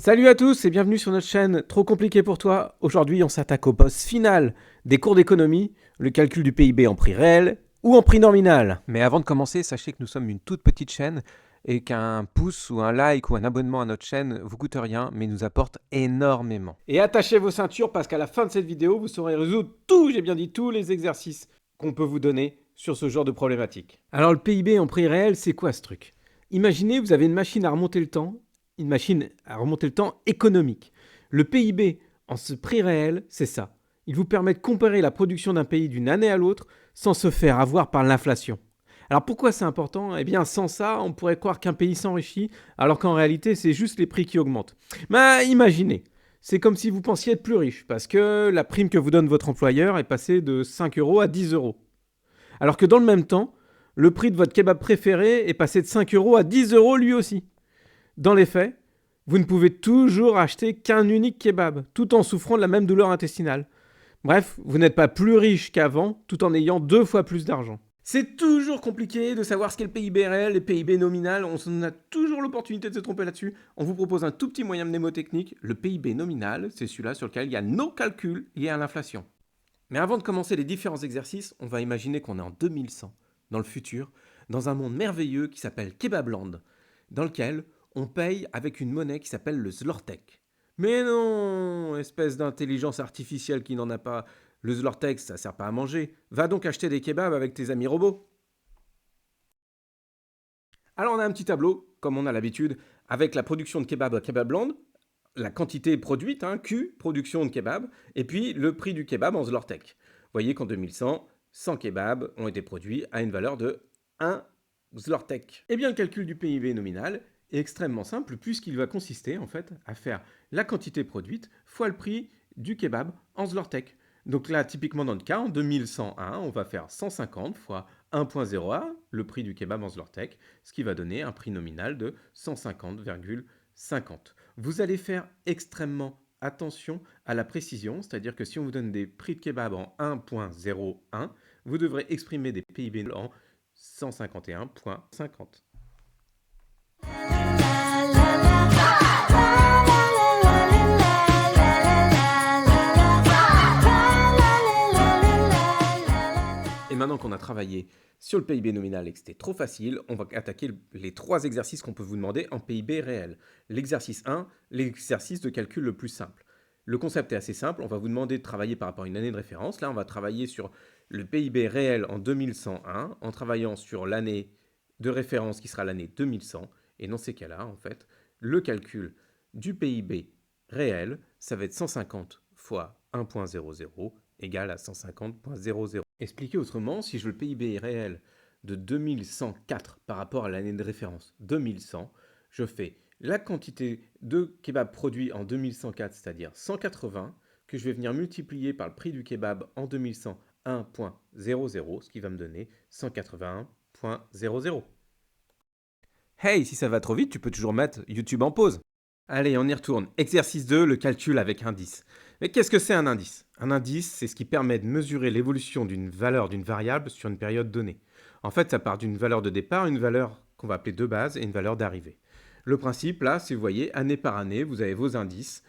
Salut à tous et bienvenue sur notre chaîne Trop compliqué pour toi. Aujourd'hui, on s'attaque au boss final des cours d'économie, le calcul du PIB en prix réel ou en prix nominal. Mais avant de commencer, sachez que nous sommes une toute petite chaîne et qu'un pouce ou un like ou un abonnement à notre chaîne vous coûte rien mais nous apporte énormément. Et attachez vos ceintures parce qu'à la fin de cette vidéo, vous saurez résoudre j'ai bien dit tous les exercices qu'on peut vous donner sur ce genre de problématique. Alors le PIB en prix réel, c'est quoi ce truc? Imaginez, vous avez une machine à remonter le temps, une machine à remonter le temps économique. Le PIB en ce prix réel, c'est ça. Il vous permet de comparer la production d'un pays d'une année à l'autre sans se faire avoir par l'inflation. Alors pourquoi c'est important? Eh bien sans ça, on pourrait croire qu'un pays s'enrichit, alors qu'en réalité c'est juste les prix qui augmentent. Mais imaginez, c'est comme si vous pensiez être plus riche, parce que la prime que vous donne votre employeur est passée de 5 euros à 10 euros. Alors que dans le même temps, le prix de votre kebab préféré est passé de 5 euros à 10 euros lui aussi. Dans les faits, vous ne pouvez toujours acheter qu'un unique kebab, tout en souffrant de la même douleur intestinale. Bref, vous n'êtes pas plus riche qu'avant, tout en ayant 2 fois plus d'argent. C'est toujours compliqué de savoir ce qu'est le PIB réel et le PIB nominal, on a toujours l'opportunité de se tromper là-dessus. On vous propose un tout petit moyen mnémotechnique, le PIB nominal, c'est celui-là sur lequel il y a nos calculs liés à l'inflation. Mais avant de commencer les différents exercices, on va imaginer qu'on est en 2100, dans le futur, dans un monde merveilleux qui s'appelle Kebabland, dans lequel on paye avec une monnaie qui s'appelle le Zlortek. Mais non, espèce d'intelligence artificielle qui n'en a pas. Le Zlortek, ça sert pas à manger. Va donc acheter des kebabs avec tes amis robots. Alors on a un petit tableau, comme on a l'habitude, avec la production de kebab à Kebabland, la quantité produite, Q, production de kebab, et puis le prix du kebab en Zlortek. Vous voyez qu'en 2100, 100 kebabs ont été produits à une valeur de 1 Zlortek. Eh bien, le calcul du PIB nominal est extrêmement simple puisqu'il va consister en fait à faire la quantité produite fois le prix du kebab en Zlortek. Donc là, typiquement dans notre cas, en 2101, on va faire 150 fois 1.01, le prix du kebab en Zlortek, ce qui va donner un prix nominal de 150,50. Vous allez faire extrêmement attention à la précision, c'est-à-dire que si on vous donne des prix de kebab en 1.01, vous devrez exprimer des PIB en 151,50. Et maintenant qu'on a travaillé sur le PIB nominal et que c'était trop facile, on va attaquer les 3 exercices qu'on peut vous demander en PIB réel. L'exercice 1, l'exercice de calcul le plus simple. Le concept est assez simple, on va vous demander de travailler par rapport à une année de référence. Là, on va travailler sur le PIB réel en 2101 en travaillant sur l'année de référence qui sera l'année 2100. Et dans ces cas-là, en fait, le calcul du PIB réel, ça va être 150 fois 1.00 égale à 150,00. Expliqué autrement, si je veux le PIB réel de 2104 par rapport à l'année de référence 2100, je fais la quantité de kebab produit en 2104, c'est-à-dire 180, que je vais venir multiplier par le prix du kebab en 2100, 1.00, ce qui va me donner 181,00. Hey, si ça va trop vite, tu peux toujours mettre YouTube en pause. Allez, on y retourne. Exercice 2, le calcul avec indice. Mais qu'est-ce que c'est un indice? Un indice, c'est ce qui permet de mesurer l'évolution d'une valeur d'une variable sur une période donnée. En fait, ça part d'une valeur de départ, une valeur qu'on va appeler de base et une valeur d'arrivée. Le principe, là, si vous voyez, année par année, vous avez vos indices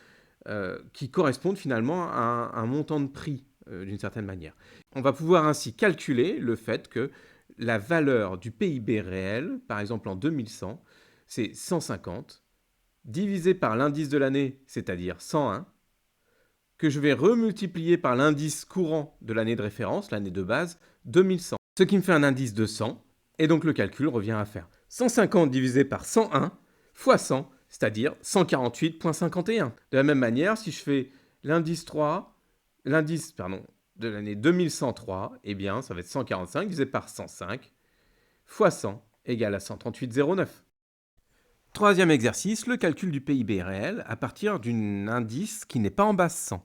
qui correspondent finalement à un montant de prix d'une certaine manière. On va pouvoir ainsi calculer le fait que la valeur du PIB réel, par exemple en 2100, c'est 150, divisé par l'indice de l'année, c'est-à-dire 101, que je vais remultiplier par l'indice courant de l'année de référence, l'année de base, 2100, ce qui me fait un indice de 100, et donc le calcul revient à faire 150 divisé par 101 fois 100, c'est-à-dire 148,51. De la même manière, si je fais l'indice de l'année 2103, eh bien, ça va être 145 divisé par 105 fois 100 égale à 138,09. Troisième exercice, le calcul du PIB réel à partir d'un indice qui n'est pas en base 100.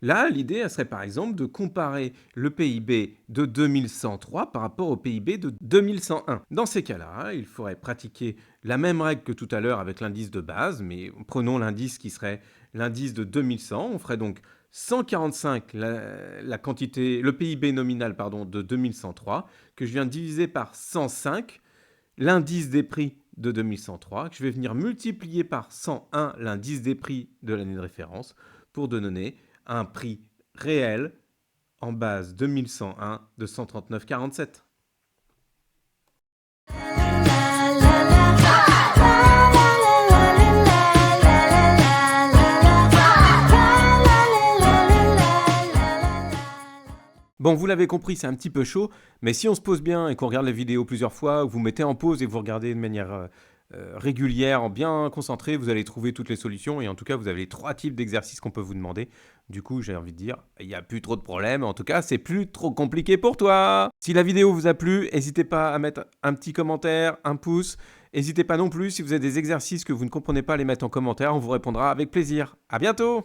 Là, l'idée, elle serait par exemple de comparer le PIB de 2103 par rapport au PIB de 2101. Dans ces cas-là, il faudrait pratiquer la même règle que tout à l'heure avec l'indice de base, mais prenons l'indice qui serait l'indice de 2100. On ferait donc 145, le PIB nominal de 2103, que je viens de diviser par 105, l'indice des prix de 2103 que je vais venir multiplier par 101 l'indice des prix de l'année de référence pour donner un prix réel en base 2101 de 139,47. Bon, vous l'avez compris, c'est un petit peu chaud, mais si on se pose bien et qu'on regarde la vidéo plusieurs fois, ou vous mettez en pause et que vous regardez de manière régulière, bien concentrée, vous allez trouver toutes les solutions. Et en tout cas, vous avez les 3 types d'exercices qu'on peut vous demander. Du coup, j'ai envie de dire, il n'y a plus trop de problèmes. En tout cas, c'est plus trop compliqué pour toi. Si la vidéo vous a plu, n'hésitez pas à mettre un petit commentaire, un pouce. N'hésitez pas non plus, si vous avez des exercices que vous ne comprenez pas, à les mettre en commentaire. On vous répondra avec plaisir. À bientôt!